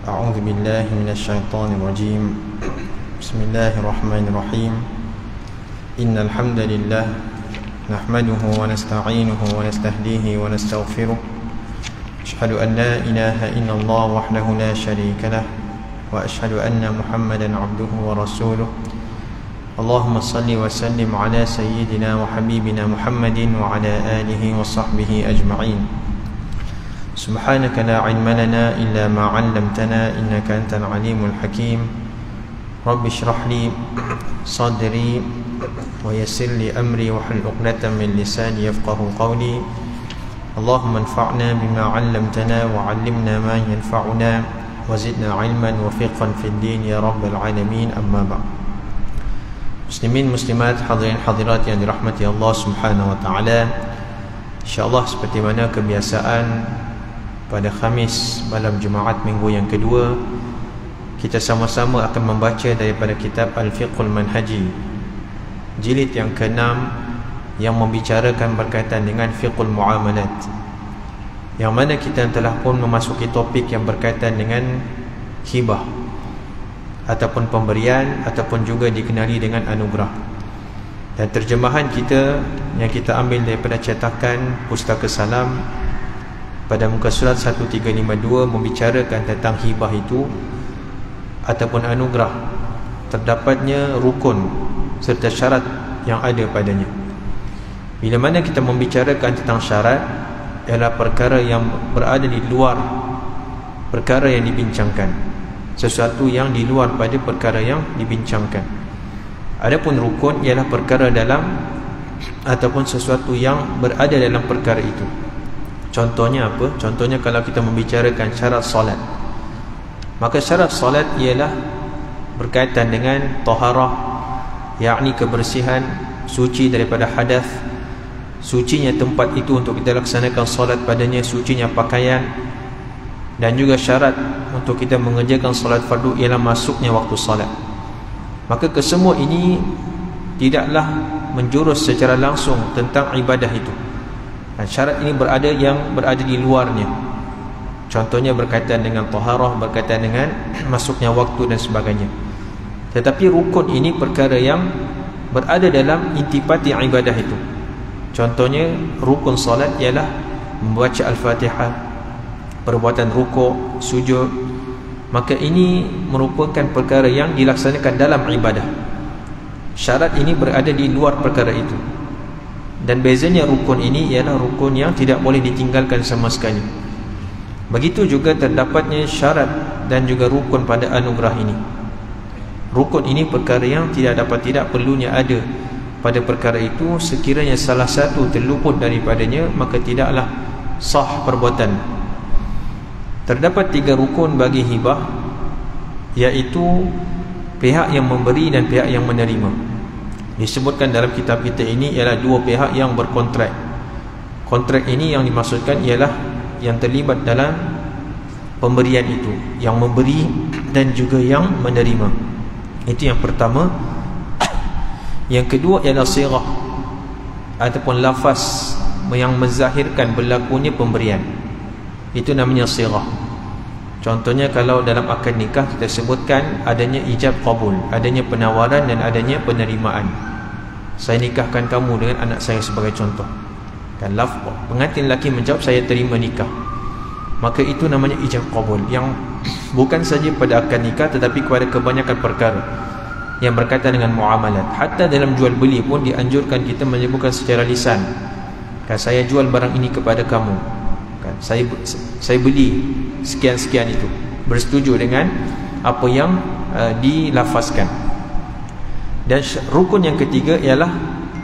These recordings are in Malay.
أعوذ بالله من الشيطان الرجيم. بسم الله الرحمن الرحيم. إن الحمد لله نحمده ونستعينه ونستهديه ونستغفره. أشهد أن لا إله إلا الله وحده لا شريك له، وأشهد أن محمدا عبده ورسوله. اللهم صل وسلم على سيدنا وحبيبنا محمد وعلى آله وصحبه أجمعين. سبحانك لا علم لنا إلا ما علمتنا إنك أنت العليم الحكيم. رب اشرح لي صدري ويسر لي أمري واحلل عقدة من لساني يفقه قولي. اللهم انفعنا بما علمتنا وعلمنا ما ينفعنا وزدنا علما وفقها في الدين يا رب العالمين. أما بعد. Muslimin muslimat, hadirin hadirat yang dirahmati Allah Subhanahu wa taala. InsyaAllah seperti mana kebiasaan, pada Khamis malam Jumaat minggu yang kedua, kita sama-sama akan membaca daripada kitab Al-Fiqhul Manhaji, jilid yang ke-6, yang membicarakan berkaitan dengan fiqhul muamalat, yang mana kita telah pun memasuki topik yang berkaitan dengan hibah ataupun pemberian, ataupun juga dikenali dengan anugerah. Dan terjemahan kita yang kita ambil daripada cetakan Pustaka Salam pada muka surat 1352 membicarakan tentang hibah itu ataupun anugerah, terdapatnya rukun serta syarat yang ada padanya. Bila mana kita membicarakan tentang syarat, ialah perkara yang berada di luar perkara yang dibincangkan, sesuatu yang di luar pada perkara yang dibincangkan. Adapun rukun ialah perkara dalam ataupun sesuatu yang berada dalam perkara itu. Contohnya apa? Contohnya kalau kita membicarakan syarat solat, maka syarat solat ialah berkaitan dengan taharah, yakni kebersihan, suci daripada hadas, sucinya tempat itu untuk kita laksanakan solat padanya, sucinya pakaian, dan juga syarat untuk kita mengerjakan solat fardu ialah masuknya waktu solat. Maka kesemua ini tidaklah menjurus secara langsung tentang ibadah itu. Dan syarat ini berada di luarnya. Contohnya berkaitan dengan taharah, berkaitan dengan masuknya waktu dan sebagainya. Tetapi rukun ini perkara yang berada dalam intipati ibadah itu. Contohnya rukun salat ialah membaca Al-Fatihah, perbuatan rukuk, sujud. Maka ini merupakan perkara yang dilaksanakan dalam ibadah. Syarat ini berada di luar perkara itu. Dan bezanya rukun ini ialah rukun yang tidak boleh ditinggalkan sama sekali. Begitu juga terdapatnya syarat dan juga rukun pada anugerah ini. Rukun ini perkara yang tidak perlunya ada pada perkara itu. Sekiranya salah satu terluput daripadanya, maka tidaklah sah perbuatan. Terdapat 3 rukun bagi hibah, iaitu pihak yang memberi dan pihak yang menerima. Disebutkan dalam kitab kita ini ialah 2 pihak yang berkontrak. Kontrak ini yang dimaksudkan ialah yang terlibat dalam pemberian itu, yang memberi dan juga yang menerima. Itu yang pertama. Yang kedua ialah sirah ataupun lafaz yang menzahirkan berlakunya pemberian. Itu namanya sirah. Contohnya kalau dalam akad nikah kita sebutkan adanya ijab qabul, adanya penawaran dan adanya penerimaan. Saya nikahkan kamu dengan anak saya sebagai contoh. Dan pengantin lelaki menjawab, saya terima nikah. Maka itu namanya ijab qabul, yang bukan saja pada akad nikah tetapi kepada kebanyakan perkara yang berkaitan dengan muamalat. Hatta dalam jual beli pun dianjurkan kita menyebutkan secara lisan, kan, saya jual barang ini kepada kamu, kan, saya beli sekian-sekian, itu bersetuju dengan apa yang dilafazkan. Dan rukun yang ketiga ialah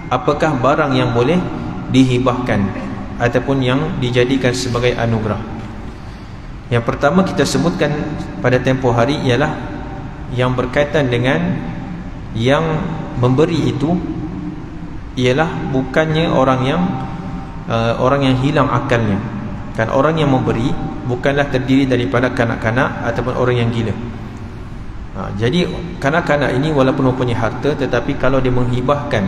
apakah barang yang boleh dihibahkan ataupun yang dijadikan sebagai anugerah. Yang pertama kita sebutkan pada tempoh hari ialah yang berkaitan dengan yang memberi itu ialah bukannya orang yang hilang akalnya. Kan, orang yang memberi bukanlah terdiri daripada kanak-kanak ataupun orang yang gila. Jadi kanak-kanak ini walaupun mempunyai harta, tetapi kalau dia menghibahkan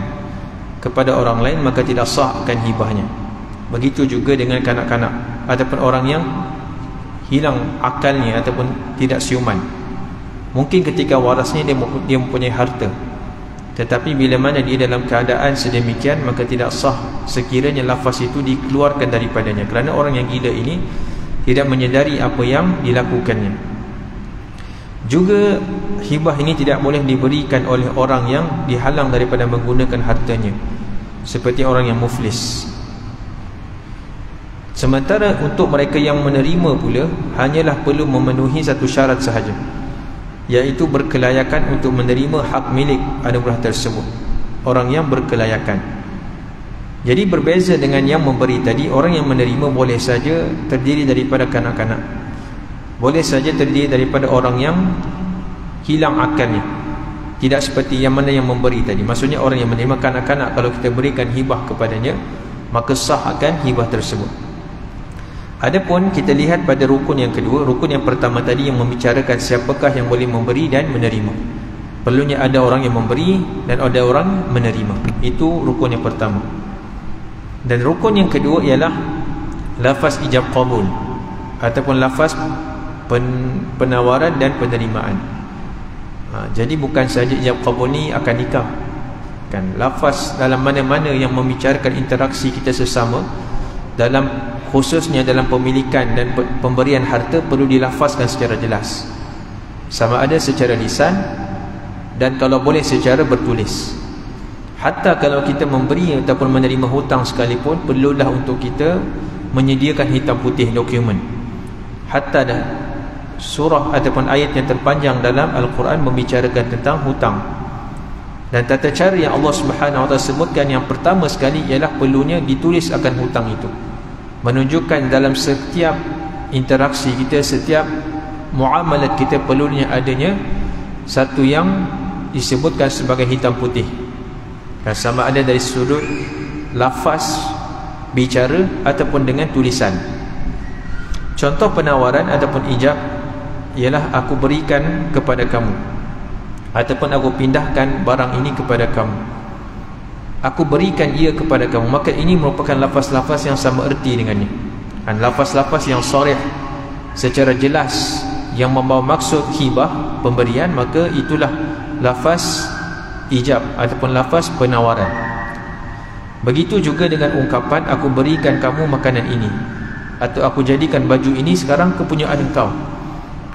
kepada orang lain maka tidak sah akan hibahnya. Begitu juga dengan kanak-kanak ataupun orang yang hilang akalnya ataupun tidak siuman. Mungkin ketika warasnya dia mempunyai harta, tetapi bila mana dia dalam keadaan sedemikian, maka tidak sah sekiranya lafaz itu dikeluarkan daripadanya, kerana orang yang gila ini tidak menyedari apa yang dilakukannya. Juga hibah ini tidak boleh diberikan oleh orang yang dihalang daripada menggunakan hartanya, seperti orang yang muflis. Sementara untuk mereka yang menerima pula, hanyalah perlu memenuhi satu syarat sahaja, iaitu berkelayakan untuk menerima hak milik anugerah tersebut. Orang yang berkelayakan. Jadi berbeza dengan yang memberi tadi, orang yang menerima boleh saja terdiri daripada kanak-kanak, boleh saja terdiri daripada orang yang hilang akalnya. Tidak seperti yang mana yang memberi tadi. Maksudnya orang yang menerima kanak-kanak, kalau kita berikan hibah kepadanya, maka sah akan hibah tersebut. Adapun kita lihat pada rukun yang kedua, rukun yang pertama tadi yang membicarakan siapakah yang boleh memberi dan menerima. Perlunya ada orang yang memberi dan ada orang menerima. Itu rukun yang pertama. Dan rukun yang kedua ialah lafaz ijab qabul, ataupun lafaz penawaran dan penerimaan. Jadi bukan saja ijab qabul ni akan nikah kan, lafaz dalam mana-mana yang membicarakan interaksi kita sesama, dalam khususnya dalam pemilikan dan pemberian harta, perlu dilafazkan secara jelas, sama ada secara lisan dan kalau boleh secara bertulis. Hatta kalau kita memberi ataupun menerima hutang sekalipun, perlulah untuk kita menyediakan hitam putih dokumen. Hatta dah surah ataupun ayat yang terpanjang dalam Al-Quran membicarakan tentang hutang, dan tata cara yang Allah Subhanahu Wa Taala sebutkan yang pertama sekali ialah perlunya ditulis akan hutang itu, menunjukkan dalam setiap interaksi kita, setiap muamalat kita, perlunya adanya satu yang disebutkan sebagai hitam putih, dan sama ada dari sudut lafaz bicara ataupun dengan tulisan. Contoh penawaran ataupun ijab ialah aku berikan kepada kamu, ataupun aku pindahkan barang ini kepada kamu, aku berikan ia kepada kamu. Maka ini merupakan lafaz-lafaz yang sama erti dengannya, dan lafaz-lafaz yang sharih secara jelas yang membawa maksud hibah, pemberian, maka itulah lafaz ijab ataupun lafaz penawaran. Begitu juga dengan ungkapan aku berikan kamu makanan ini, atau aku jadikan baju ini sekarang kepunyaan engkau.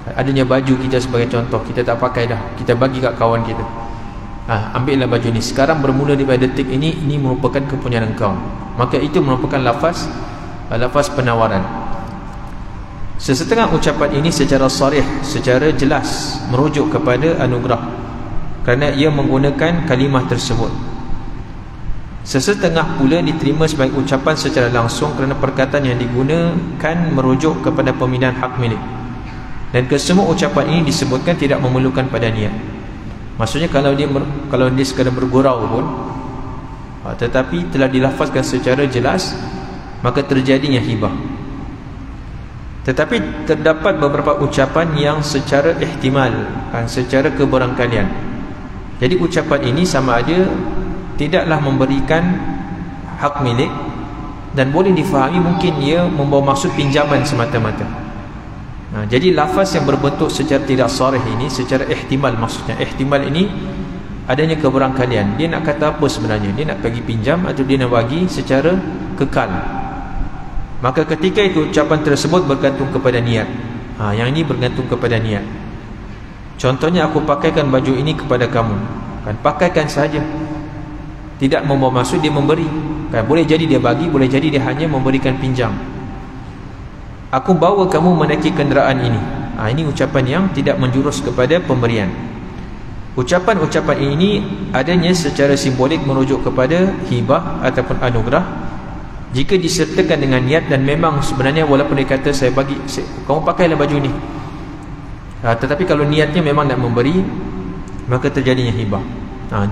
Adanya baju kita sebagai contoh, kita tak pakai dah, kita bagi kat kawan kita, ambillah baju ini sekarang, bermula daripada detik ini merupakan kepunyaan engkau. Maka itu merupakan lafaz penawaran. Sesetengah ucapan ini secara sharih, secara jelas merujuk kepada anugerah, kerana ia menggunakan kalimah tersebut. Sesetengah pula diterima sebagai ucapan secara langsung kerana perkataan yang digunakan merujuk kepada pemindahan hak milik. Dan kesemua ucapan ini disebutkan tidak memerlukan pada niat. Maksudnya kalau dia sekadar bergurau pun, tetapi telah dilafazkan secara jelas, maka terjadinya hibah. Tetapi terdapat beberapa ucapan yang secara ihtimal, secara kebarangkalian. Jadi ucapan ini sama ada tidaklah memberikan hak milik, dan boleh difahami mungkin ia membawa maksud pinjaman semata-mata. Jadi lafaz yang berbentuk secara tidak sharih ini secara ihtimal, maksudnya ihtimal ini adanya kebarangkalian. Dia nak kata apa sebenarnya? Dia nak bagi pinjam atau dia nak bagi secara kekal? Maka ketika itu ucapan tersebut bergantung kepada niat. Yang ini bergantung kepada niat. Contohnya, aku pakaikan baju ini kepada kamu, kan, pakaikan saja, tidak membawa maksud dia memberi, kan. Boleh jadi dia bagi, boleh jadi dia hanya memberikan pinjam. Aku bawa kamu menaiki kenderaan ini. Ini ucapan yang tidak menjurus kepada pemberian. Ucapan-ucapan ini adanya secara simbolik merujuk kepada hibah ataupun anugerah jika disertakan dengan niat, dan memang sebenarnya walaupun dia kata kamu pakailah baju ini, tetapi kalau niatnya memang nak memberi, maka terjadinya hibah.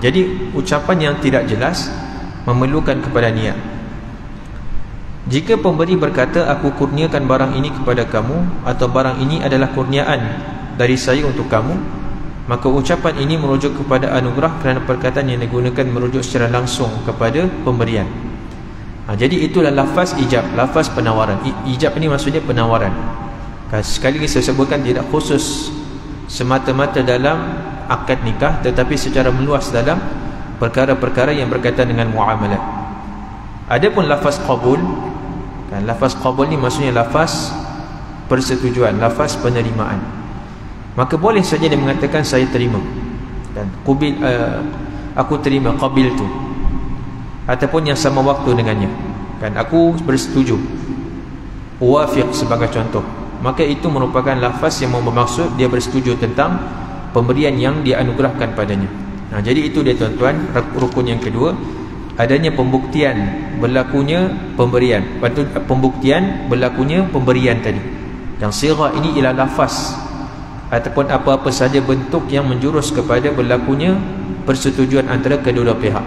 Jadi ucapan yang tidak jelas memerlukan kepada niat. Jika pemberi berkata aku kurniakan barang ini kepada kamu, atau barang ini adalah kurniaan dari saya untuk kamu, maka ucapan ini merujuk kepada anugerah kerana perkataan yang digunakan merujuk secara langsung kepada pemberian. Jadi itulah lafaz ijab, lafaz penawaran. Ijab ini maksudnya penawaran. Sekali lagi saya sebutkan, tidak khusus semata-mata dalam akad nikah, tetapi secara meluas dalam perkara-perkara yang berkaitan dengan muamalat. Adapun lafaz qabul, kan, lafaz qabul ni maksudnya lafaz persetujuan, lafaz penerimaan. Maka boleh saja dia mengatakan saya terima, dan qabil, aku terima, qabil tu, ataupun yang sama waktu dengannya, kan, aku bersetuju, wafiq sebagai contoh. Maka itu merupakan lafaz yang bermaksud dia bersetuju tentang pemberian yang dianugerahkan padanya. Jadi itu dia tuan-tuan, rukun yang kedua, adanya pembuktian berlakunya pemberian, pembuktian berlakunya pemberian tadi. Yang sirah ini ialah lafaz ataupun apa-apa saja bentuk yang menjurus kepada berlakunya persetujuan antara kedua pihak.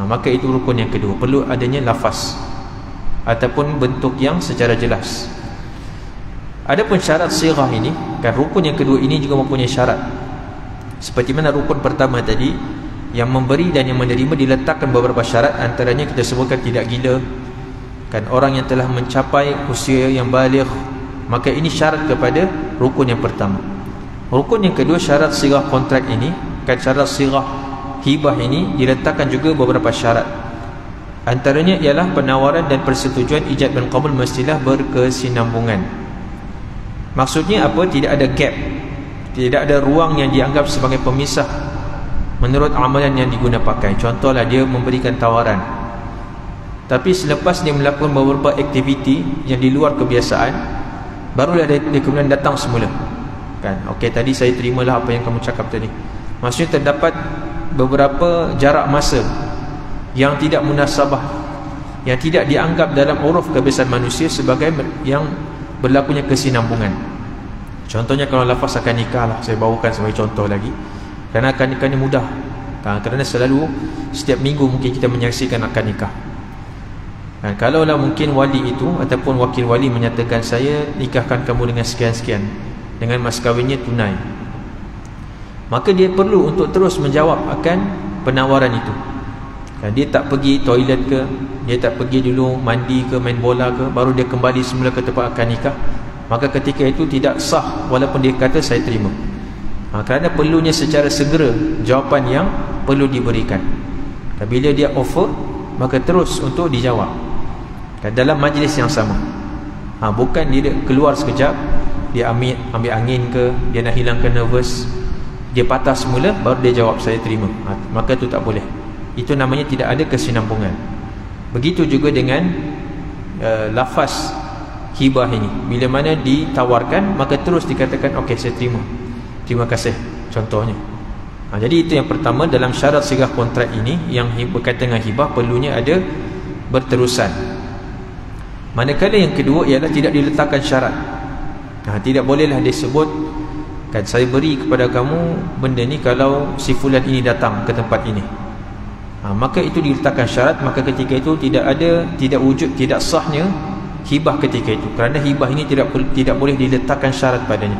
Maka itu rukun yang kedua, perlu adanya lafaz ataupun bentuk yang secara jelas. Adapun syarat sirah ini, kan, rukun yang kedua ini juga mempunyai syarat. Seperti mana rukun pertama tadi, yang memberi dan yang menerima diletakkan beberapa syarat. Antaranya kita sebutkan tidak gila, kan, orang yang telah mencapai usia yang baligh. Maka ini syarat kepada rukun yang pertama. Rukun yang kedua, syarat sirah kontrak ini, kan, syarat sirah hibah ini diletakkan juga beberapa syarat. Antaranya ialah penawaran dan persetujuan ijab dan qabul mestilah berkesinambungan. Maksudnya apa? Tidak ada gap, tidak ada ruang yang dianggap sebagai pemisah menurut amalan yang diguna pakai. Contohlah, dia memberikan tawaran, tapi selepas dia melakukan beberapa aktiviti yang di luar kebiasaan, barulah dia kemudian datang semula, kan, okey, tadi saya terimalah apa yang kamu cakap tadi. Maksudnya terdapat beberapa jarak masa yang tidak munasabah, yang tidak dianggap dalam uruf kebiasaan manusia sebagai yang berlakunya kesinambungan. Contohnya kalau lafaz akad nikah lah, saya bawakan sebagai contoh lagi, kerana akad nikah ni mudah, kerana selalu setiap minggu mungkin kita menyaksikan akad nikah. Kalaulah mungkin wali itu ataupun wakil wali menyatakan saya nikahkan kamu dengan sekian-sekian, dengan mas kahwinnya tunai, maka dia perlu untuk terus menjawab akan penawaran itu. Dia tak pergi toilet ke, dia tak pergi dulu mandi ke, main bola ke, baru dia kembali semula ke tempat akad nikah, maka ketika itu tidak sah walaupun dia kata saya terima. Kerana perlunya secara segera jawapan yang perlu diberikan. Bila dia offer, maka terus untuk dijawab dalam majlis yang sama. Bukan dia keluar sekejap, dia ambil angin ke, dia nak hilangkan nervous, dia patah semula baru dia jawab saya terima. Maka itu tak boleh. Itu namanya tidak ada kesinambungan. Begitu juga dengan lafaz hibah ini. Bila mana ditawarkan, maka terus dikatakan okey saya terima, terima kasih, contohnya. Jadi itu yang pertama dalam syarat sirah kontrak ini, yang berkaitan dengan hibah perlunya ada berterusan. Manakala yang kedua ialah tidak diletakkan syarat. Tidak bolehlah disebut, kan, saya beri kepada kamu benda ni kalau si fulan ini datang ke tempat ini. Maka itu diletakkan syarat. Maka ketika itu tidak wujud, tidak sahnya hibah ketika itu, kerana hibah ini tidak boleh diletakkan syarat padanya.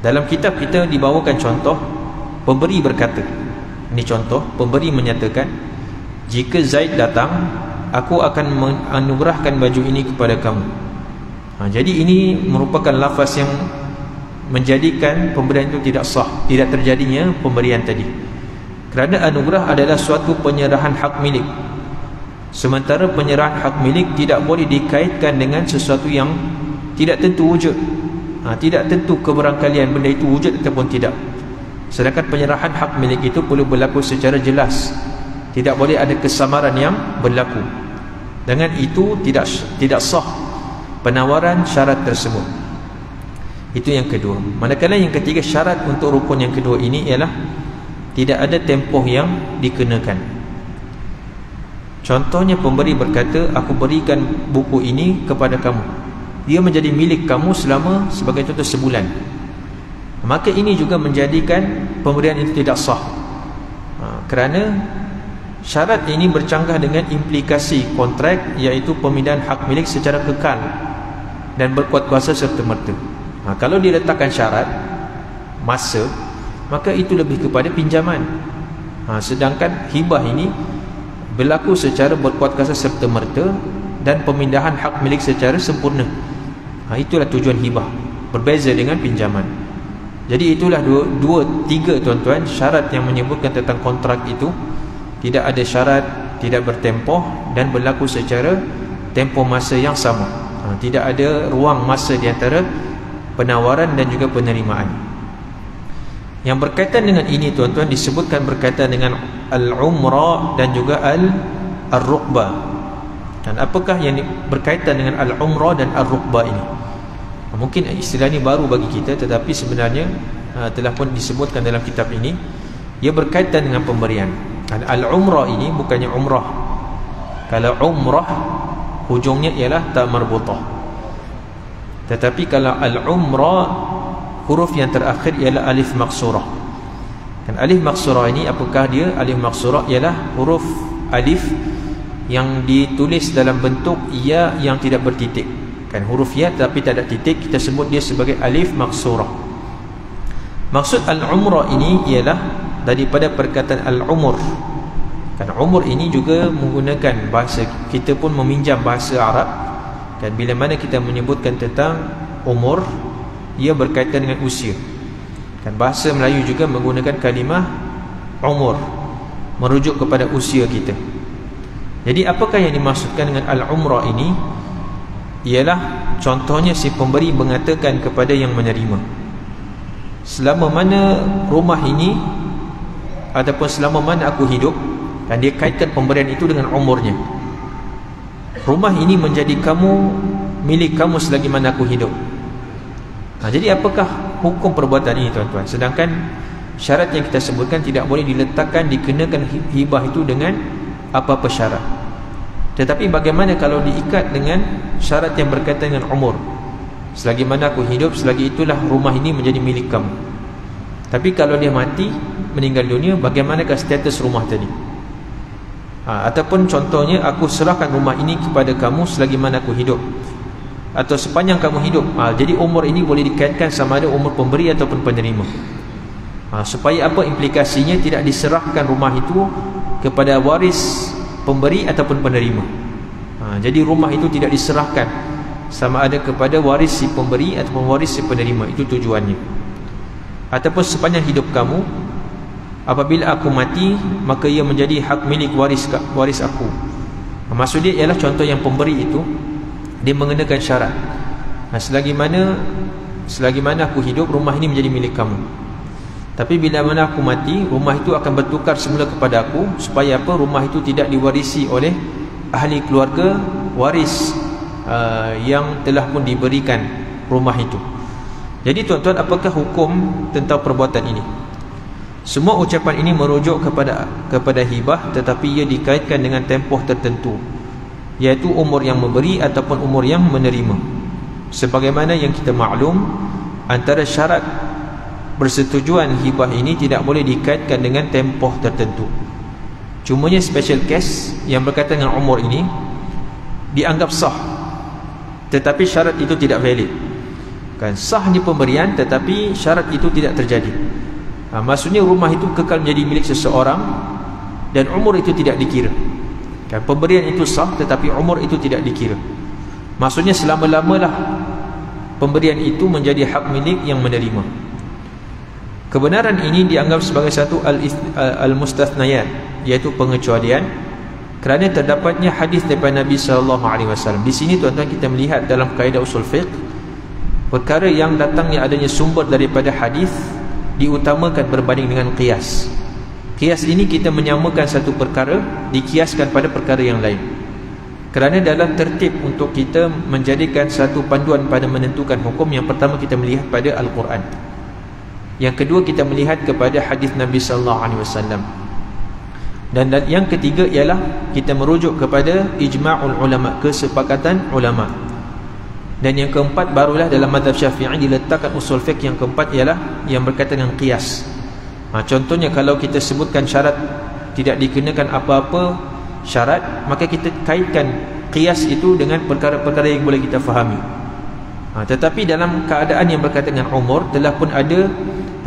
Dalam kitab kita dibawakan contoh, pemberi berkata, ini contoh, pemberi menyatakan, jika Zaid datang, aku akan menganugerahkan baju ini kepada kamu. Jadi ini merupakan lafaz yang menjadikan pemberian itu tidak sah, tidak terjadinya pemberian tadi. Kerana anugerah adalah suatu penyerahan hak milik, sementara penyerahan hak milik tidak boleh dikaitkan dengan sesuatu yang tidak tentu wujud. Tidak tentu keberangkalian benda itu wujud ataupun tidak. Sedangkan penyerahan hak milik itu perlu berlaku secara jelas, tidak boleh ada kesamaran yang berlaku. Dengan itu tidak sah penawaran syarat tersebut. Itu yang kedua. Manakala yang ketiga, syarat untuk rukun yang kedua ini ialah tidak ada tempoh yang dikenakan. Contohnya, pemberi berkata, aku berikan buku ini kepada kamu, dia menjadi milik kamu selama, sebagai contoh, sebulan. Maka ini juga menjadikan pemberian itu tidak sah, kerana syarat ini bercanggah dengan implikasi kontrak, iaitu pemindahan hak milik secara kekal dan berkuat kuasa serta-merta. Kalau diletakkan syarat masa, maka itu lebih kepada pinjaman. Sedangkan hibah ini berlaku secara berkuat kuasa serta-merta dan pemindahan hak milik secara sempurna. Itulah tujuan hibah. berbeza dengan pinjaman. Jadi itulah tiga tuan-tuan syarat yang menyebutkan tentang kontrak itu. Tidak ada syarat, tidak bertempoh dan berlaku secara tempoh masa yang sama. Tidak ada ruang masa di antara penawaran dan juga penerimaan. Yang berkaitan dengan ini tuan-tuan disebutkan berkaitan dengan al-umrah dan juga al-ruqbah. Dan apakah yang berkaitan dengan al-umrah dan al-ruqbah ini? Mungkin istilah ini baru bagi kita, tetapi sebenarnya telah pun disebutkan dalam kitab ini. Ia berkaitan dengan pemberian. Al-umrah ini bukannya umrah. Kalau umrah hujungnya ialah ta marbutah. Tetapi kalau al-umrah huruf yang terakhir ialah alif maksurah. Dan alif maksurah ini apakah dia? Alif maksurah ialah huruf alif yang ditulis dalam bentuk ya yang tidak bertitik. Kan huruf ya tapi tak ada titik, kita sebut dia sebagai alif maksurah. Maksud al-umrah ini ialah daripada perkataan al-umur. Kan umur ini juga menggunakan bahasa, kita pun meminjam bahasa Arab. Dan bila mana kita menyebutkan tentang umur, ia berkaitan dengan usia. Dan bahasa Melayu juga menggunakan kalimah umur, merujuk kepada usia kita. Jadi apakah yang dimaksudkan dengan al-umrah ini? Ialah contohnya si pemberi mengatakan kepada yang menerima, selama mana rumah ini ataupun selama mana aku hidup, dan dia kaitkan pemberian itu dengan umurnya. Rumah ini menjadi milik kamu selagi mana aku hidup. Jadi apakah hukum perbuatan ini tuan-tuan? Sedangkan syarat yang kita sebutkan tidak boleh diletakkan, dikenakan hibah itu dengan apa-apa syarat. Tetapi bagaimana kalau diikat dengan syarat yang berkaitan dengan umur? Selagi mana aku hidup, selagi itulah rumah ini menjadi milik kamu. Tapi kalau dia mati, meninggal dunia, bagaimanakah status rumah tadi? Ataupun contohnya, aku serahkan rumah ini kepada kamu selagi mana aku hidup, atau sepanjang kamu hidup. Jadi umur ini boleh dikaitkan sama ada umur pemberi ataupun penerima. Supaya apa implikasinya? Tidak diserahkan rumah itu kepada waris pemberi ataupun penerima. Jadi rumah itu tidak diserahkan sama ada kepada waris si pemberi ataupun waris si penerima. Itu tujuannya. Ataupun sepanjang hidup kamu, apabila aku mati, maka ia menjadi hak milik waris aku. Maksud dia ialah contoh yang pemberi itu dia mengenakan syarat. Selagi mana aku hidup, rumah ini menjadi milik kamu. Tapi bila mana aku mati, rumah itu akan bertukar semula kepada aku. Supaya apa? Rumah itu tidak diwarisi oleh ahli keluarga waris yang telah pun diberikan rumah itu. Jadi tuan-tuan, apakah hukum tentang perbuatan ini? Semua ucapan ini merujuk kepada hibah, tetapi ia dikaitkan dengan tempoh tertentu, iaitu umur yang memberi ataupun umur yang menerima. Sebagaimana yang kita maklum, antara syarat persetujuan hibah ini tidak boleh dikaitkan dengan tempoh tertentu. Cumanya special case yang berkaitan dengan umur ini dianggap sah, tetapi syarat itu tidak valid. Kan sah di pemberian, tetapi syarat itu tidak terjadi. Maksudnya rumah itu kekal menjadi milik seseorang dan umur itu tidak dikira. Kan pemberian itu sah, tetapi umur itu tidak dikira. Maksudnya selama-lamalah pemberian itu menjadi hak milik yang menerima. Kebenaran ini dianggap sebagai satu al-mustathniyat, iaitu pengecualian, kerana terdapatnya hadis daripada Nabi SAW. Di sini tuan-tuan kita melihat dalam kaedah usul fiqh, perkara yang datangnya adanya sumber daripada hadis diutamakan berbanding dengan qiyas. Qiyas ini kita menyamakan satu perkara dikiaskan pada perkara yang lain. Kerana dalam tertib untuk kita menjadikan satu panduan pada menentukan hukum, yang pertama kita melihat pada Al-Quran, yang kedua kita melihat kepada hadis Nabi SAW, dan yang ketiga ialah kita merujuk kepada ijma'ul ulama, kesepakatan ulama. Dan yang keempat barulah dalam mazhab Syafi'i diletakkan usul fiqh yang keempat ialah yang berkaitan dengan qiyas. Contohnya kalau kita sebutkan syarat tidak dikenakan apa-apa syarat, maka kita kaitkan qiyas itu dengan perkara-perkara yang boleh kita fahami. Tetapi dalam keadaan yang berkaitan dengan umur, telah pun ada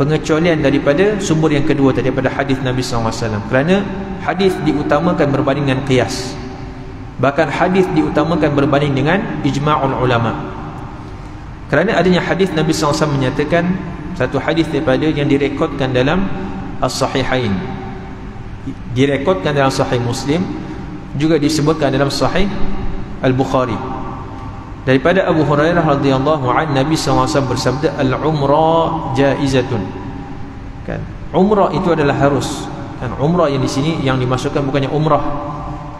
pengecualian daripada sumber yang kedua, daripada hadis Nabi SAW. Kerana hadis diutamakan berbanding dengan qiyas. Bahkan hadis diutamakan berbanding dengan ijma'ul ulama. Kerana adanya hadis Nabi SAW menyatakan, satu hadis daripada yang direkodkan dalam As-Sahihain, direkodkan dalam Sahih Muslim, juga disebutkan dalam Sahih Al-Bukhari, daripada Abu Hurairah radhiyallahu anhu, Nabi SAW bersabda, al-umrah jaizatun. Kan, umrah itu adalah harus. Kan, umrah yang di sini yang dimasukkan bukannya umrah.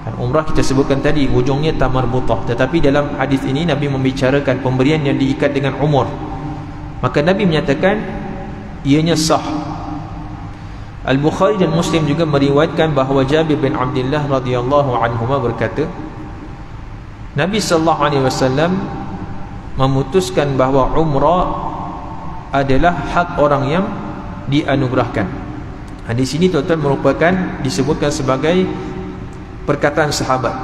Kan, umrah kita sebutkan tadi ujungnya tamarbutah, tetapi dalam hadis ini Nabi membicarakan pemberian yang diikat dengan umur. Maka Nabi menyatakan ianya sah. Al-Bukhari dan Muslim juga meriwayatkan bahawa Jabir bin Abdullah radhiyallahu anhuma berkata, Nabi sallallahu alaihi wasallam memutuskan bahawa umrah adalah hak orang yang dianugerahkan. Di sini tuan-tuan merupakan disebutkan sebagai perkataan sahabat.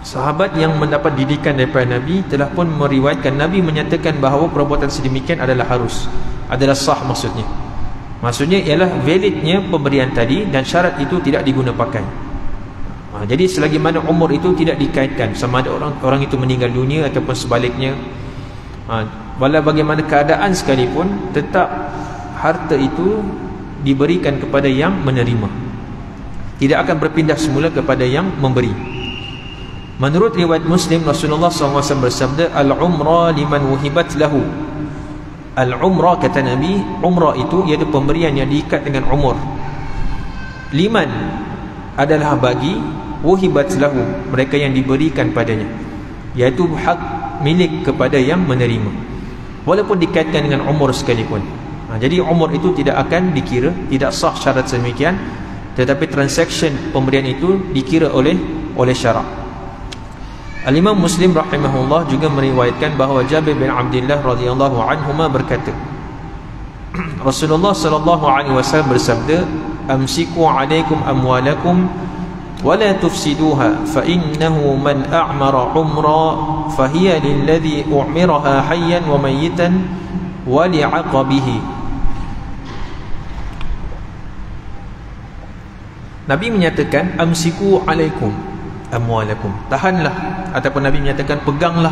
Sahabat yang mendapat didikan daripada Nabi telah pun meriwayatkan Nabi menyatakan bahawa perbuatan sedemikian adalah harus, adalah sah maksudnya. Maksudnya ialah validnya pemberian tadi dan syarat itu tidak diguna pakai. Jadi selagi mana umur itu tidak dikaitkan sama ada orang itu meninggal dunia ataupun sebaliknya, walau bagaimana keadaan sekalipun, tetap harta itu diberikan kepada yang menerima, tidak akan berpindah semula kepada yang memberi. Menurut riwayat Muslim, Rasulullah SAW bersabda, al-umrah liman wuhibat lahu. Al-umrah, kata Nabi, umrah itu iaitu pemberian yang diikat dengan umur. Liman adalah bagi, wuhibat lahu, mereka yang diberikan padanya, iaitu hak milik kepada yang menerima, walaupun dikaitkan dengan umur sekalipun. Jadi umur itu tidak akan dikira, tidak sah syarat sedemikian, tetapi transaksi pemberian itu dikira oleh syarak. Al-Imam Muslim rahimahullah juga meriwayatkan bahawa Jabir bin Abdullah radhiyallahu anhuma berkata, Rasulullah sallallahu alaihi wasallam bersabda, amsiku alaikum amwalakum wala tufsiduha fa innahu man a'mara umra fa hiya lilladhi u'miraha hayyan wa mayyitan wa li'aqabihi. Nabi menyatakan amsiku alaikum amwalakum, tahanlah, ataupun Nabi menyatakan peganglah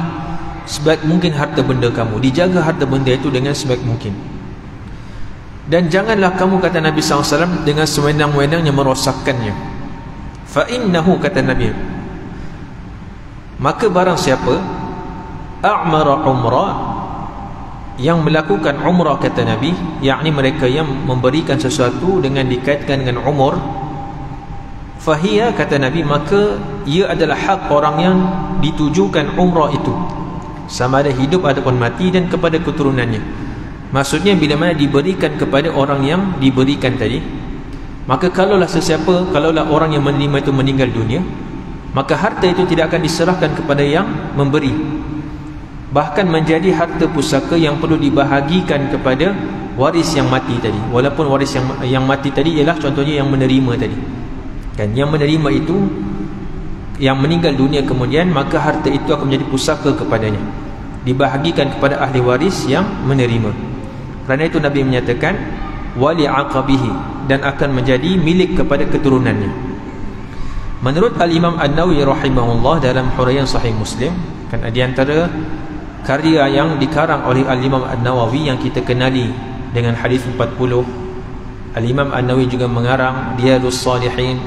sebaik mungkin harta benda kamu, dijaga harta benda itu dengan sebaik mungkin, dan janganlah kamu, kata Nabi SAW, dengan sewenang-wenangnya merosakkannya. Fa innahu, kata Nabi, maka barang siapa a'mara umrah, yang melakukan umrah, kata Nabi, yakni mereka yang memberikan sesuatu dengan dikaitkan dengan umur, fahiyya, kata Nabi, maka ia adalah hak orang yang ditujukan umrah itu, sama ada hidup ataupun mati, dan kepada keturunannya. Maksudnya bila mana diberikan kepada orang yang diberikan tadi, maka kalaulah orang yang menerima itu meninggal dunia, maka harta itu tidak akan diserahkan kepada yang memberi, bahkan menjadi harta pusaka yang perlu dibahagikan kepada waris yang mati tadi. Walaupun waris yang mati tadi ialah contohnya yang menerima tadi, kan, yang menerima itu yang meninggal dunia kemudian, maka harta itu akan menjadi pusaka kepadanya, dibahagikan kepada ahli waris yang menerima. Kerana itu Nabi menyatakan wali aqabihi, dan akan menjadi milik kepada keturunannya. Menurut Al-Imam An-Nawawi rahimahullah dalam Huraian Sahih Muslim, kan, di antara karya yang dikarang oleh Al-Imam An-Nawawi yang kita kenali dengan hadis 40, Al-Imam An-Nawawi juga mengarang Riyadhus Salihin,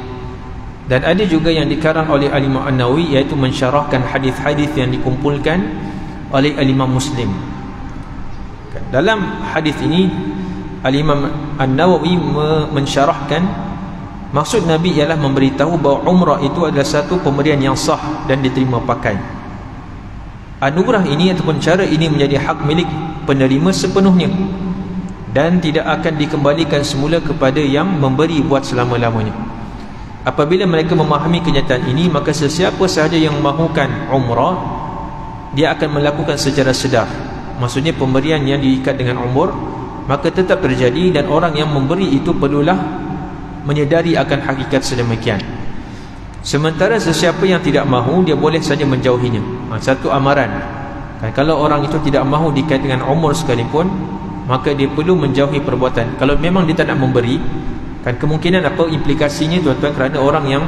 dan ada juga yang dikarang oleh Al-Imam An-Nawawi, iaitu mensyarahkan hadis-hadis yang dikumpulkan oleh Al-Imam Muslim. Dalam hadis ini Al-Imam An-Nawawi mensyarahkan maksud Nabi ialah memberitahu bahawa umrah itu adalah satu pemberian yang sah dan diterima pakai. Anugerah ini ataupun cara ini menjadi hak milik penerima sepenuhnya, dan tidak akan dikembalikan semula kepada yang memberi buat selama-lamanya. Apabila mereka memahami kenyataan ini, maka sesiapa sahaja yang mahukan umrah, dia akan melakukan secara sedar. Maksudnya pemberian yang diikat dengan umur, maka tetap terjadi, dan orang yang memberi itu perlulah menyedari akan hakikat sedemikian. Sementara sesiapa yang tidak mahu, dia boleh saja menjauhinya. Satu amaran, kan, kalau orang itu tidak mahu dikait dengan umur sekalipun, maka dia perlu menjauhi perbuatan. Kalau memang dia tak nak memberi, kan, kemungkinan apa implikasinya, tuan-tuan, kerana orang yang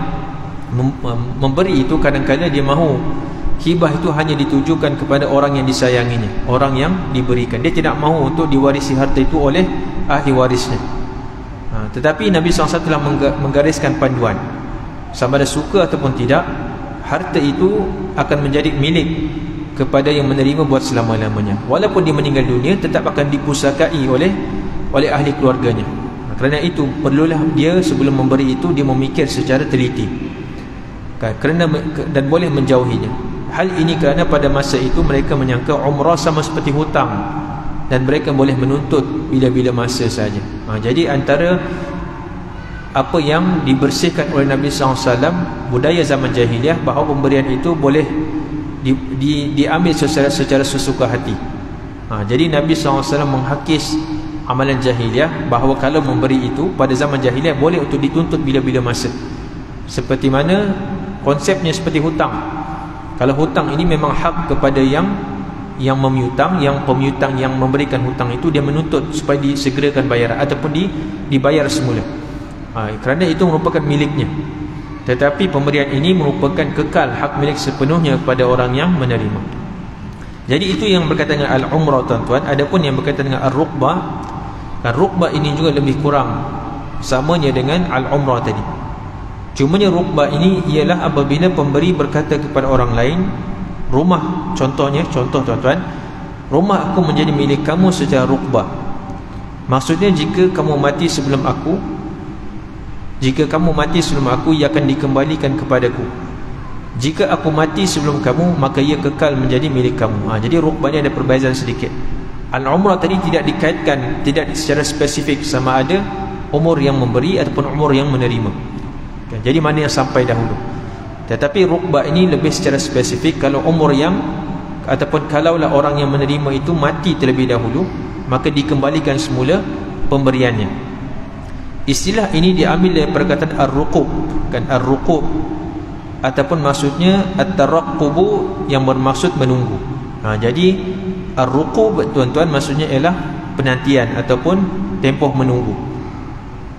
memberi itu kadang-kadang dia mahu hibah itu hanya ditujukan kepada orang yang disayanginya, orang yang diberikan. Dia tidak mahu untuk diwarisi harta itu oleh ahli warisnya. Tetapi Nabi SAW telah menggariskan panduan, sama ada suka ataupun tidak, harta itu akan menjadi milik kepada yang menerima buat selama-lamanya. Walaupun dia meninggal dunia, tetap akan dipusakai oleh ahli keluarganya. Kerana itu perlulah dia sebelum memberi itu dia memikir secara teliti, dan boleh menjauhinya. Hal ini kerana pada masa itu mereka menyangka umrah sama seperti hutang, dan mereka boleh menuntut bila-bila masa saja. Jadi antara apa yang dibersihkan oleh Nabi SAW, budaya zaman jahiliah, bahawa pemberian itu boleh diambil secara sesuka hati. Jadi Nabi SAW menghakis amalan jahiliah, bahawa kalau memberi itu pada zaman jahiliah boleh untuk dituntut bila-bila masa. Seperti mana konsepnya seperti hutang. Kalau hutang ini memang hak kepada yang memiutang, yang pemiutang yang memberikan hutang itu dia menuntut supaya disegerakan bayaran ataupun dibayar semula. Kerana itu merupakan miliknya. Tetapi pemberian ini merupakan kekal, hak milik sepenuhnya kepada orang yang menerima. Jadi itu yang berkaitan dengan al-umrah, tuan-tuan. Adapun yang berkaitan dengan ar-ruqbah, rukbah ini juga lebih kurang samanya dengan al-umrah tadi. Cumanya rukbah ini ialah apabila pemberi berkata kepada orang lain, rumah, contoh tuan-tuan, rumah aku menjadi milik kamu secara rukbah. Maksudnya jika kamu mati sebelum aku, ia akan dikembalikan kepadaku. Jika aku mati sebelum kamu, maka ia kekal menjadi milik kamu. Jadi rukbah ni ada perbezaan sedikit. Al-umrah tadi tidak dikaitkan, tidak secara spesifik sama ada umur yang memberi ataupun umur yang menerima. Jadi mana yang sampai dahulu. Tetapi rukbah ini lebih secara spesifik. Kalau umur yang, ataupun kalaulah orang yang menerima itu mati terlebih dahulu, maka dikembalikan semula pemberiannya. Istilah ini diambil dari perkataan ar-ruqub, ar-ruqub ataupun maksudnya at-taraqqubu, yang bermaksud menunggu. Jadi ar-ruqub, tuan-tuan, maksudnya ialah penantian ataupun tempoh menunggu.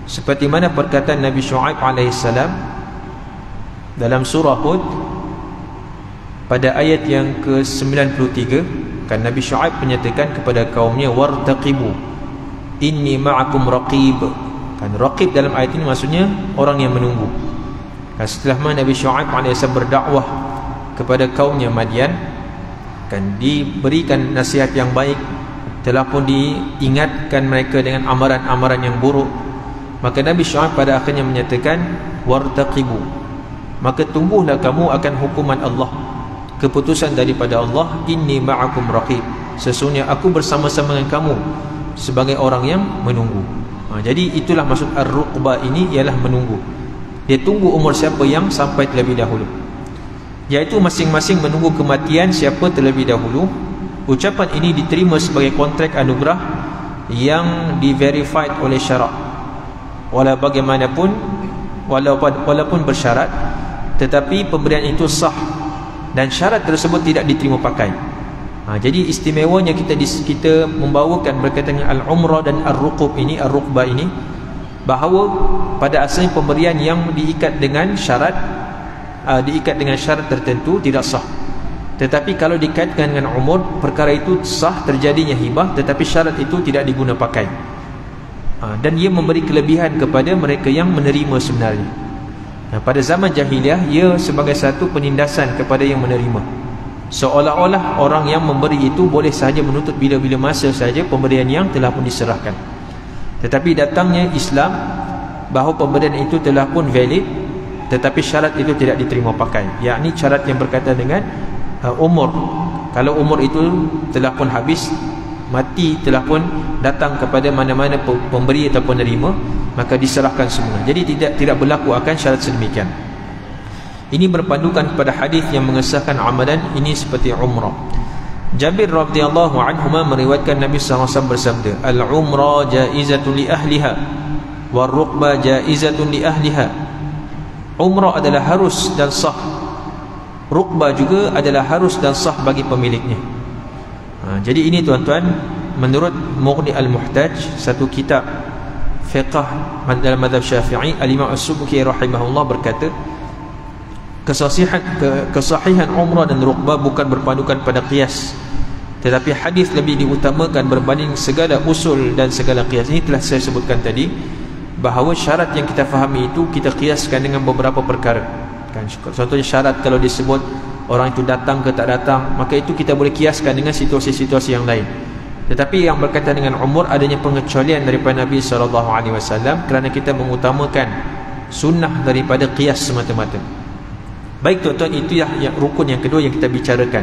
Seperti mana perkataan Nabi Shu'aib alaihissalam dalam surah Hud pada ayat yang ke-93, Nabi Shu'aib menyatakan kepada kaumnya, wartaqibu inni ma'akum raqib. Raqib dalam ayat ini maksudnya orang yang menunggu. Setelah mana Nabi Shu'aib AS berdakwah kepada kaumnya Madian, diberikan nasihat yang baik, telah pun diingatkan mereka dengan amaran-amaran yang buruk, maka Nabi Shu'aib pada akhirnya menyatakan, wartaqibu, maka tungguhlah kamu akan hukuman Allah, keputusan daripada Allah. Inni ma'akum raqib, sesungguhnya aku bersama-sama dengan kamu sebagai orang yang menunggu. Jadi itulah maksud ar-ruqbah ini, ialah menunggu. Dia tunggu umur siapa yang sampai terlebih dahulu, iaitu masing-masing menunggu kematian siapa terlebih dahulu. Ucapan ini diterima sebagai kontrak anugerah yang di-verified oleh syarak. Walaupun bersyarat, tetapi pemberian itu sah dan syarat tersebut tidak diterima pakai. Jadi istimewanya kita membawakan berkaitan dengan al-umrah dan ar-ruqub ini, ar-ruqbah ini, bahawa pada asalnya pemberian yang diikat dengan syarat tertentu tidak sah. Tetapi kalau dikaitkan dengan umur, perkara itu sah terjadinya hibah, tetapi syarat itu tidak diguna pakai. Dan ia memberi kelebihan kepada mereka yang menerima sebenarnya. Pada zaman jahiliah, ia sebagai satu penindasan kepada yang menerima. Seolah-olah orang yang memberi itu boleh sahaja menuntut bila-bila masa saja pemberian yang telah pun diserahkan. Tetapi datangnya Islam, bahawa pemberian itu telah pun valid, tetapi syarat itu tidak diterima pakai, yakni syarat yang berkaitan dengan umur. Kalau umur itu telah pun habis, mati telah pun datang kepada mana-mana pemberi atau penerima, maka diserahkan semua. Jadi tidak berlaku akan syarat sedemikian. Ini berpandukan kepada hadis yang mengesahkan amalan ini seperti umrah. Jabir radhiyallahu anhu meriwayatkan Nabi SAW bersabda, al-umrah jaizatun li ahliha wa ar-ruqbah jaizatun li ahliha. Umrah adalah harus dan sah, ruqbah juga adalah harus dan sah bagi pemiliknya. Jadi ini tuan-tuan, menurut Mughni al-Muhtaj, satu kitab fiqh dalam mazhab Syafi'i, Al-Imam As-Subki rahimahullah berkata, kesahihan umrah dan rukbah bukan berpandukan pada qiyas, tetapi hadis lebih diutamakan berbanding segala usul dan segala qiyas. Ini telah saya sebutkan tadi, bahawa syarat yang kita fahami itu kita qiyaskan dengan beberapa perkara kan. Contohnya syarat kalau disebut orang itu datang ke tak datang, maka itu kita boleh qiyaskan dengan situasi-situasi yang lain. Tetapi yang berkaitan dengan umur, adanya pengecualian daripada Nabi SAW kerana kita mengutamakan sunnah daripada qiyas semata-mata. Baik tuan-tuan, itu yang rukun yang kedua yang kita bicarakan,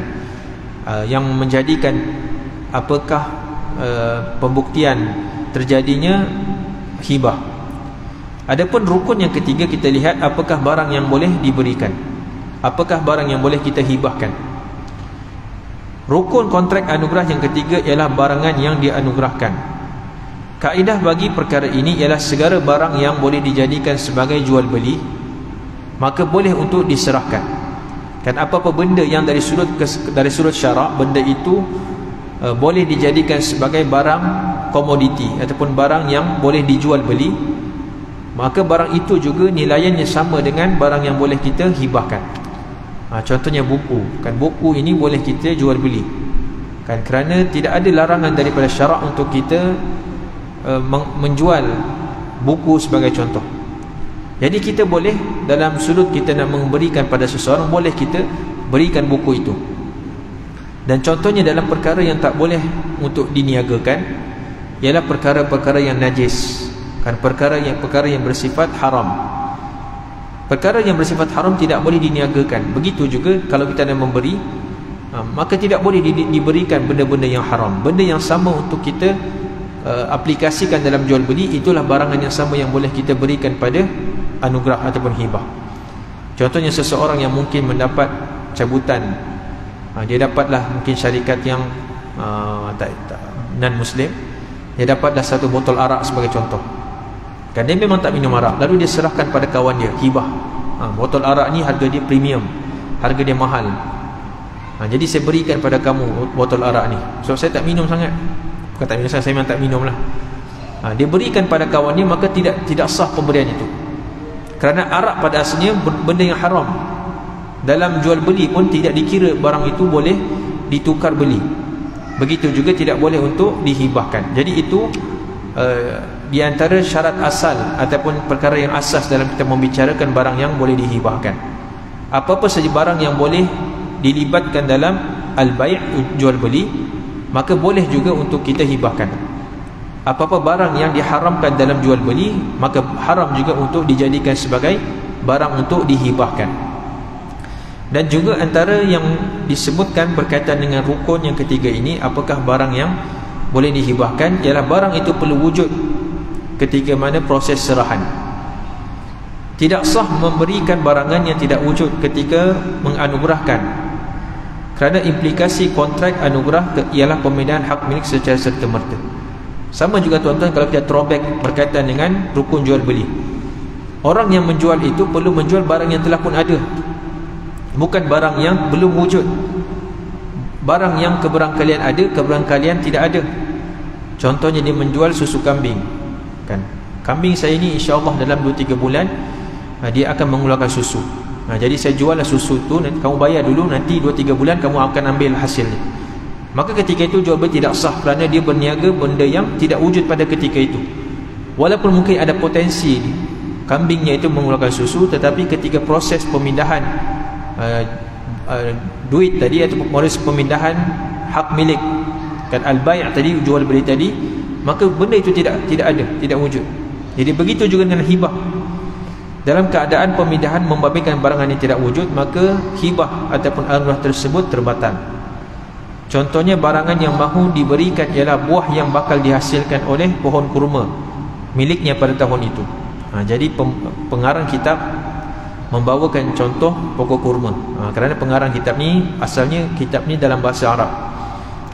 yang menjadikan apakah pembuktian terjadinya hibah. Adapun rukun yang ketiga, kita lihat apakah barang yang boleh diberikan, apakah barang yang boleh kita hibahkan. Rukun kontrak anugerah yang ketiga ialah barangan yang dianugerahkan. Kaedah bagi perkara ini ialah segala barang yang boleh dijadikan sebagai jual beli, maka boleh untuk diserahkan. Dan apa-apa benda yang dari sudut syarak, benda itu boleh dijadikan sebagai barang komoditi ataupun barang yang boleh dijual beli, maka barang itu juga nilainya sama dengan barang yang boleh kita hibahkan. Contohnya buku kan, buku ini boleh kita jual beli kan, kerana tidak ada larangan daripada syarak untuk kita menjual buku sebagai contoh. Jadi kita boleh, dalam sudut kita nak memberikan pada seseorang, boleh kita berikan buku itu. Dan contohnya dalam perkara yang tak boleh untuk diniagakan ialah perkara-perkara yang najis kan, perkara yang bersifat haram. Perkara yang bersifat haram tidak boleh diniagakan. Begitu juga kalau kita nak memberi, maka tidak boleh diberikan benda-benda yang haram. Benda yang sama untuk kita aplikasikan dalam jual beli, itulah barangan yang sama yang boleh kita berikan pada anugerah ataupun hibah. Contohnya seseorang yang mungkin mendapat cabutan, dia dapatlah mungkin syarikat yang non-Muslim, dia dapatlah satu botol arak sebagai contoh kan, dia memang tak minum arak, lalu dia serahkan pada kawan dia, hibah. Botol arak ni harga dia premium, harga dia mahal, jadi saya berikan pada kamu botol arak ni, sebab saya tak minum sangat. Bukan tak minum sangat, saya memang tak minum lah. Dia berikan pada kawan dia, maka tidak sah pemberian itu, kerana arak pada asalnya benda yang haram. Dalam jual beli pun tidak dikira barang itu boleh ditukar beli. Begitu juga tidak boleh untuk dihibahkan. Jadi itu di antara syarat asal ataupun perkara yang asas dalam kita membicarakan barang yang boleh dihibahkan. Apa-apa saja barang yang boleh dilibatkan dalam al-bai', jual beli, maka boleh juga untuk kita hibahkan. Apa-apa barang yang diharamkan dalam jual beli, maka haram juga untuk dijadikan sebagai barang untuk dihibahkan. Dan juga antara yang disebutkan berkaitan dengan rukun yang ketiga ini, apakah barang yang boleh dihibahkan, ialah barang itu perlu wujud ketika mana proses serahan. Tidak sah memberikan barangan yang tidak wujud ketika menganugerahkan, kerana implikasi kontrak anugerah ialah pemindahan hak milik secara serta-merta. Sama juga tuan-tuan kalau kita throwback berkaitan dengan rukun jual beli, orang yang menjual itu perlu menjual barang yang telah pun ada, bukan barang yang belum wujud. Barang yang keberangkalian ada, keberangkalian tidak ada. Contohnya dia menjual susu kambing kan, kambing saya ni insya-Allah dalam 2-3 bulan dia akan mengeluarkan susu. Jadi saya jual lah susu tu, kamu bayar dulu, nanti 2-3 bulan kamu akan ambil hasilnya. Maka ketika itu jual beli tidak sah, kerana dia berniaga benda yang tidak wujud pada ketika itu. Walaupun mungkin ada potensi kambingnya itu mengeluarkan susu, tetapi ketika proses pemindahan duit tadi atau proses pemindahan hak milik kan, al-bai' tadi, jual beli tadi, maka benda itu tidak ada, tidak wujud. Jadi begitu juga dengan hibah. Dalam keadaan pemindahan membabitkan barangan yang tidak wujud, maka hibah ataupun anugerah tersebut terbatal. Contohnya barangan yang mahu diberikan ialah buah yang bakal dihasilkan oleh pohon kurma miliknya pada tahun itu. Jadi pengarang kitab membawakan contoh pokok kurma, kerana pengarang kitab ni asalnya kitab ni dalam bahasa Arab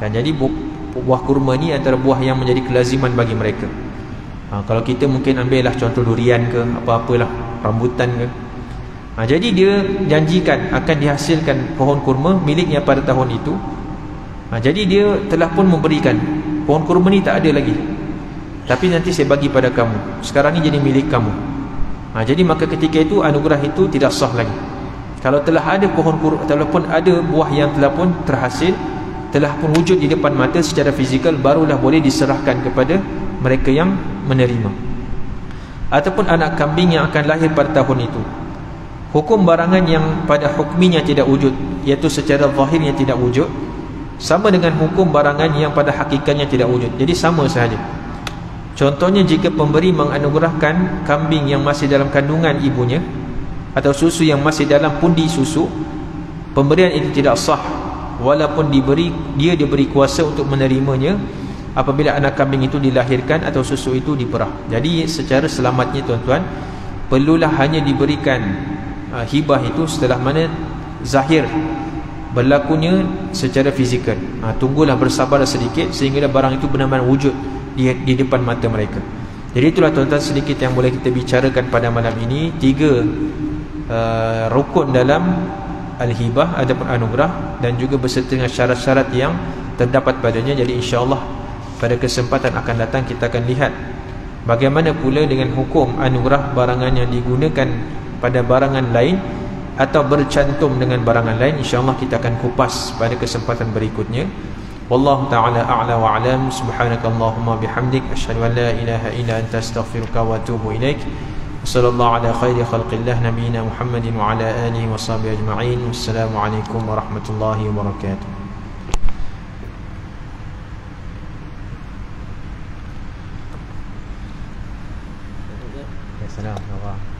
kan. Jadi buah kurma ni antara buah yang menjadi kelaziman bagi mereka. Kalau kita mungkin ambil lah contoh durian ke, apa-apalah, rambutan ke. Jadi dia janjikan akan dihasilkan pohon kurma miliknya pada tahun itu. Jadi dia telah pun memberikan, pohon kurma ni tak ada lagi, tapi nanti saya bagi pada kamu, sekarang ni jadi milik kamu. Jadi maka ketika itu anugerah itu tidak sah lagi, Kalau telah ada pohon kurma, ataupun ada buah yang telah pun terhasil, telah pun wujud di depan mata secara fizikal, barulah boleh diserahkan kepada mereka yang menerima. Ataupun anak kambing yang akan lahir pada tahun itu. Hukum barangan yang pada hukminya tidak wujud, iaitu secara zahirnya tidak wujud, sama dengan hukum barangan yang pada hakikatnya tidak wujud. Jadi sama sahaja. Contohnya, jika pemberi menganugerahkan kambing yang masih dalam kandungan ibunya atau susu yang masih dalam pundi susu, pemberian itu tidak sah walaupun dia diberi kuasa untuk menerimanya apabila anak kambing itu dilahirkan atau susu itu diperah. Jadi secara selamatnya tuan-tuan, perlulah hanya diberikan hibah itu setelah mana zahir berlakunya secara fizikal. Tunggulah, bersabar sedikit sehingga barang itu benar-benar wujud di depan mata mereka. Jadi itulah tuan-tuan sedikit yang boleh kita bicarakan pada malam ini. 3 rukun dalam al-hibah ataupun anugerah, dan juga berserta dengan syarat-syarat yang terdapat padanya. Jadi insya-Allah pada kesempatan akan datang kita akan lihat bagaimana pula dengan hukum anugerah barangan yang digunakan pada barangan lain atau bercantum dengan barangan lain. InsyaAllah kita akan kupas pada kesempatan berikutnya. Wallahu ta'ala a'la wa alam. Subhanakallahumma bihamdik, asyhadu an la ilaha illa anta, astaghfiruka wa atubu ilaik. Sallallahu ala khairi khalqillah nabiyina Muhammadin wa ala alihi wa sahbihi ajma'in. Wassalamualaikum warahmatullahi wabarakatuh. Assalamualaikum.